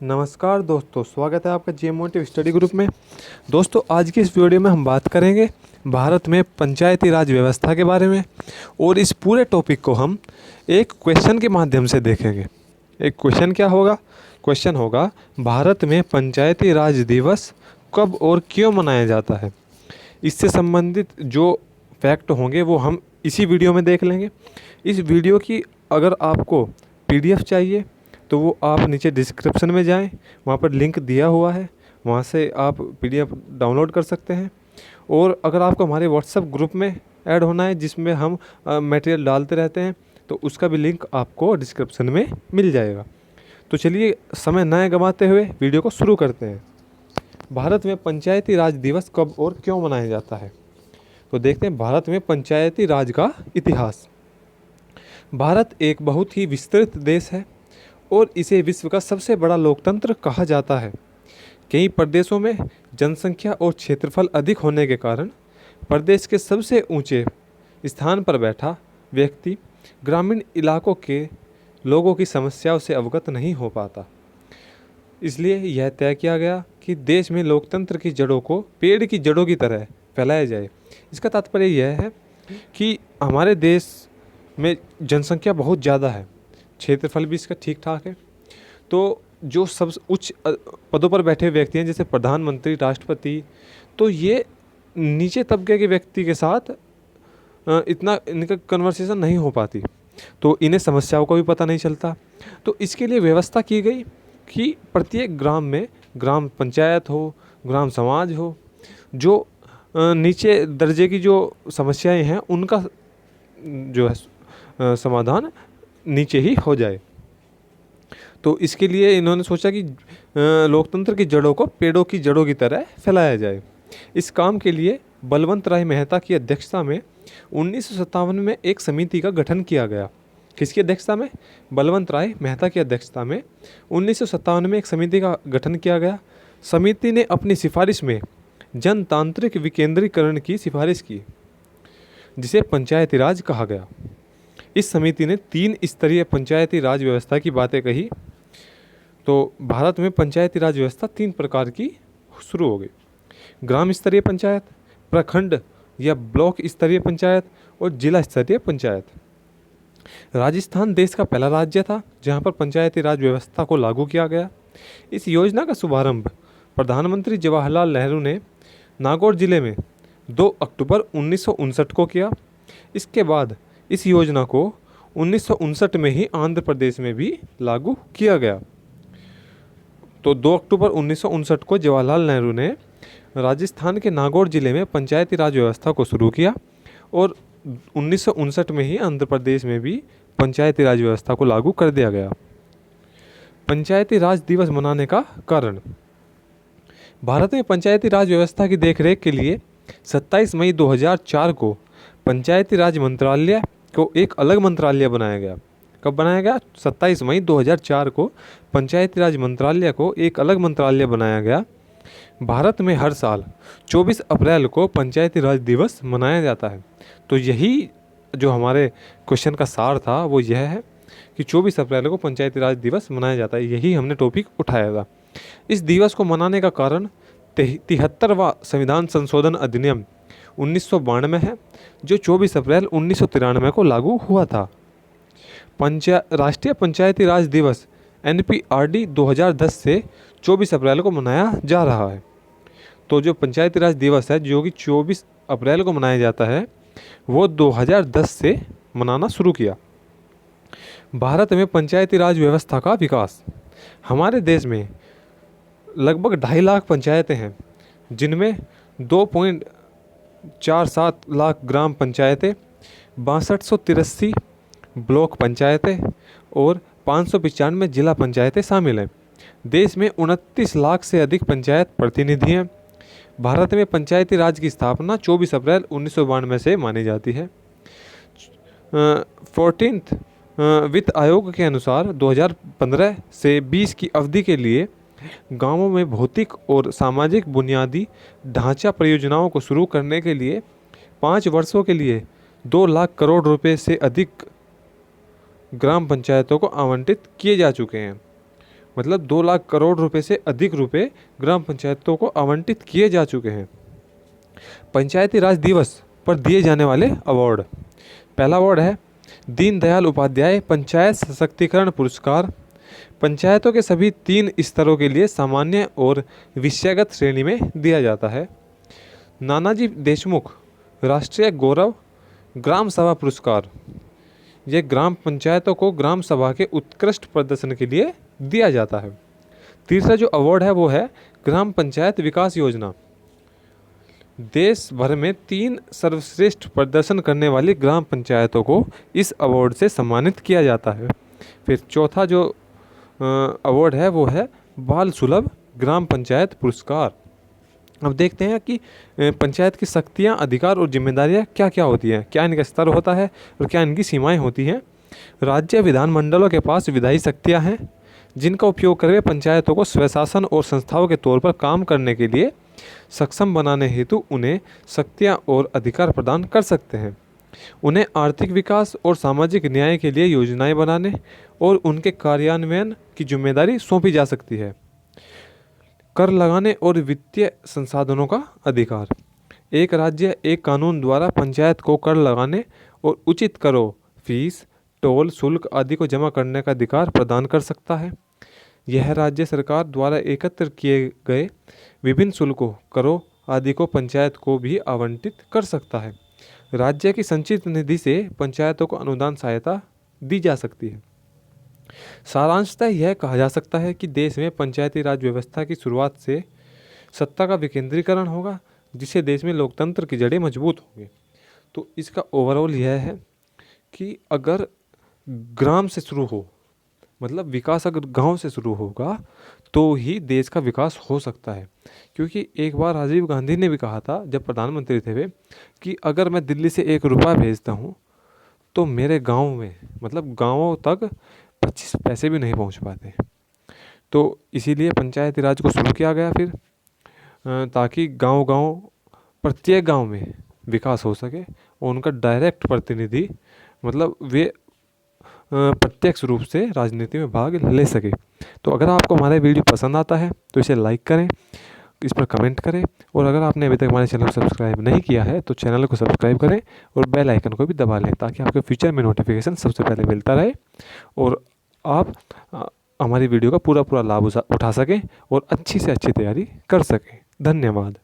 नमस्कार दोस्तों, स्वागत है आपका जे मोटिव स्टडी ग्रुप में। दोस्तों, आज की इस वीडियो में हम बात करेंगे भारत में पंचायती राज व्यवस्था के बारे में और इस पूरे टॉपिक को हम एक क्वेश्चन के माध्यम से देखेंगे। एक क्वेश्चन क्या होगा? क्वेश्चन होगा, भारत में पंचायती राज दिवस कब और क्यों मनाया जाता है। इससे संबंधित जो फैक्ट होंगे वो हम इसी वीडियो में देख लेंगे। इस वीडियो की अगर आपको पीडीएफ चाहिए तो वो आप नीचे डिस्क्रिप्शन में जाएं, वहाँ पर लिंक दिया हुआ है, वहाँ से आप पीडीएफ डाउनलोड कर सकते हैं। और अगर आपको हमारे व्हाट्सएप ग्रुप में ऐड होना है जिसमें हम मटेरियल डालते रहते हैं, तो उसका भी लिंक आपको डिस्क्रिप्शन में मिल जाएगा। तो चलिए समय न गंवाते हुए वीडियो को शुरू करते हैं। भारत में पंचायती राज दिवस कब और क्यों मनाया जाता है, तो देखते हैं भारत में पंचायती राज का इतिहास। भारत एक बहुत ही विस्तृत देश है और इसे विश्व का सबसे बड़ा लोकतंत्र कहा जाता है। कई प्रदेशों में जनसंख्या और क्षेत्रफल अधिक होने के कारण प्रदेश के सबसे ऊंचे स्थान पर बैठा व्यक्ति ग्रामीण इलाकों के लोगों की समस्याओं से अवगत नहीं हो पाता। इसलिए यह तय किया गया कि देश में लोकतंत्र की जड़ों को पेड़ की जड़ों की तरह फैलाया जाए। इसका तात्पर्य यह है कि हमारे देश में जनसंख्या बहुत ज़्यादा है, क्षेत्रफल भी इसका ठीक ठाक है, तो जो सब उच्च पदों पर बैठे व्यक्ति हैं जैसे प्रधानमंत्री, राष्ट्रपति, तो ये नीचे तबके के व्यक्ति के साथ इतना इनका कन्वर्सेशन नहीं हो पाती, तो इन्हें समस्याओं का भी पता नहीं चलता। तो इसके लिए व्यवस्था की गई कि प्रत्येक ग्राम में ग्राम पंचायत हो, ग्राम समाज हो, जो नीचे दर्जे की जो समस्याएं हैं उनका जो है समाधान नीचे ही हो जाए। तो इसके लिए इन्होंने सोचा कि लोकतंत्र की जड़ों को पेड़ों की जड़ों की तरह फैलाया जाए। इस काम के लिए बलवंत राय मेहता की अध्यक्षता में 1957 में एक समिति का गठन किया गया। किसकी अध्यक्षता में? बलवंत राय मेहता की अध्यक्षता में 1957 में एक समिति का गठन किया गया। समिति ने अपनी सिफारिश में जनतांत्रिक विकेंद्रीकरण की सिफारिश की, जिसे पंचायती राज कहा गया। इस समिति ने 3 स्तरीय पंचायती राज व्यवस्था की बातें कही। तो भारत में पंचायती राज व्यवस्था 3 प्रकार की शुरू हो गई: ग्राम स्तरीय पंचायत, प्रखंड या ब्लॉक स्तरीय पंचायत और जिला स्तरीय पंचायत। राजस्थान देश का पहला राज्य था जहां पर पंचायती राज व्यवस्था को लागू किया गया। इस योजना का शुभारंभ प्रधानमंत्री जवाहरलाल नेहरू ने नागौर जिले में 2 अक्टूबर 1959 को किया। इसके बाद इस योजना को 1959 में ही आंध्र प्रदेश में भी लागू किया गया। तो 2 अक्टूबर 1959 को जवाहरलाल नेहरू ने राजस्थान के नागौर जिले में पंचायती राज व्यवस्था को शुरू किया और 1959 में ही आंध्र प्रदेश में भी पंचायती राज व्यवस्था को लागू कर दिया गया। पंचायती राज दिवस मनाने का कारण: भारत में पंचायती राज व्यवस्था की देखरेख के लिए 27 मई 2004 को पंचायती राज मंत्रालय को एक अलग मंत्रालय बनाया गया। कब बनाया गया? 27 मई 2004 को पंचायती राज मंत्रालय को एक अलग मंत्रालय बनाया गया। भारत में हर साल 24 अप्रैल को पंचायती राज दिवस मनाया जाता है। तो यही जो हमारे क्वेश्चन का सार था वो यह है कि 24 अप्रैल को पंचायती राज दिवस मनाया जाता है। यही हमने टॉपिक उठाया था। इस दिवस को मनाने का कारण 73वां संविधान संशोधन अधिनियम 1992 है, जो 24 अप्रैल 1993 को लागू हुआ था। राष्ट्रीय पंचायती राज दिवस NPRD 2010 से 24 अप्रैल को मनाया जा रहा है। तो जो पंचायती राज दिवस है जो कि 24 अप्रैल को मनाया जाता है, वो 2010 से मनाना शुरू किया। भारत में पंचायती राज व्यवस्था का विकास: हमारे देश में लगभग 2.5 लाख पंचायतें हैं, जिनमें 2.47 लाख ग्राम पंचायतें, 6283 ब्लॉक पंचायतें और 595 जिला पंचायतें शामिल हैं। देश में 29 लाख से अधिक पंचायत प्रतिनिधि हैं। भारत में पंचायती राज की स्थापना 24 अप्रैल 1992 से मानी जाती है। 14th वित्त आयोग के अनुसार 2015 से 20 की अवधि के लिए गांवों में भौतिक और सामाजिक बुनियादी ढांचा परियोजनाओं को शुरू करने के लिए 5 वर्षों के लिए 2 लाख करोड़ रुपए से अधिक ग्राम पंचायतों को आवंटित किए जा चुके हैं। मतलब 2 लाख करोड़ रुपए से अधिक रुपए ग्राम पंचायतों को आवंटित किए जा चुके हैं। पंचायती राज दिवस पर दिए जाने वाले अवार्ड। पहला अवार्ड है दीनदयाल उपाध्याय पंचायत सशक्तिकरण पुरस्कार। पंचायतों के सभी 3 स्तरों के लिए सामान्य और विषयगत श्रेणी में दिया जाता है। नानाजी देशमुख राष्ट्रीय गौरव ग्राम सभा पुरस्कार। ये ग्राम पंचायतों को ग्राम सभा के उत्कृष्ट प्रदर्शन के लिए दिया जाता है। तीसरा जो अवार्ड है वो है ग्राम पंचायत विकास योजना। देश भर में 3 सर्वश्रेष्ठ प्रदर्शन करने वाली ग्राम पंचायतों को इस अवार्ड से सम्मानित किया जाता है। फिर चौथा जो अवार्ड है वो है बाल सुलभ ग्राम पंचायत पुरस्कार। अब देखते हैं कि पंचायत की शक्तियाँ, अधिकार और जिम्मेदारियाँ क्या क्या होती हैं, क्या इनका स्तर होता है और क्या इनकी सीमाएं होती हैं। राज्य विधानमंडलों के पास विधायी शक्तियाँ हैं जिनका उपयोग कर वे पंचायतों को स्वशासन और संस्थाओं के तौर पर काम करने के लिए सक्षम बनाने हेतु उन्हें शक्तियाँ और अधिकार प्रदान कर सकते हैं। उन्हें आर्थिक विकास और सामाजिक न्याय के लिए योजनाएं बनाने और उनके कार्यान्वयन की जिम्मेदारी सौंपी जा सकती है। कर लगाने और वित्तीय संसाधनों का अधिकार। एक राज्य एक कानून द्वारा पंचायत को कर लगाने और उचित करों, फीस, टोल, शुल्क आदि को जमा करने का अधिकार प्रदान कर सकता है। यह राज्य सरकार द्वारा एकत्र किए गए विभिन्न शुल्कों, करों आदि को पंचायत को भी आवंटित कर सकता है। राज्य की संचित निधि से पंचायतों को अनुदान सहायता दी जा सकती है। सारांशतः यह कहा जा सकता है कि देश में पंचायती राज व्यवस्था की शुरुआत से सत्ता का विकेंद्रीकरण होगा, जिससे देश में लोकतंत्र की जड़ें मजबूत होंगी। तो इसका ओवरऑल यह है कि अगर ग्राम से शुरू हो, मतलब विकास अगर गांव से शुरू होगा तो ही देश का विकास हो सकता है। क्योंकि एक बार राजीव गांधी ने भी कहा था जब प्रधानमंत्री थे वे, कि अगर मैं दिल्ली से 1 रुपया भेजता हूँ तो मेरे गांव में, मतलब गांवों तक 25 पैसे भी नहीं पहुंच पाते। तो इसीलिए पंचायती राज को शुरू किया गया फिर, ताकि गांव-गांव, प्रत्येक गांव में विकास हो सके और उनका डायरेक्ट प्रतिनिधि, मतलब वे प्रत्यक्ष रूप से राजनीति में भाग ले सके। तो अगर आपको हमारा वीडियो पसंद आता है तो इसे लाइक करें, इस पर कमेंट करें, और अगर आपने अभी तक हमारे चैनल को सब्सक्राइब नहीं किया है तो चैनल को सब्सक्राइब करें और बेल आइकन को भी दबा लें, ताकि आपको फ्यूचर में नोटिफिकेशन सबसे पहले मिलता रहे और आप हमारी वीडियो का पूरा लाभ उठा सकें और अच्छी से अच्छी तैयारी कर सकें। धन्यवाद।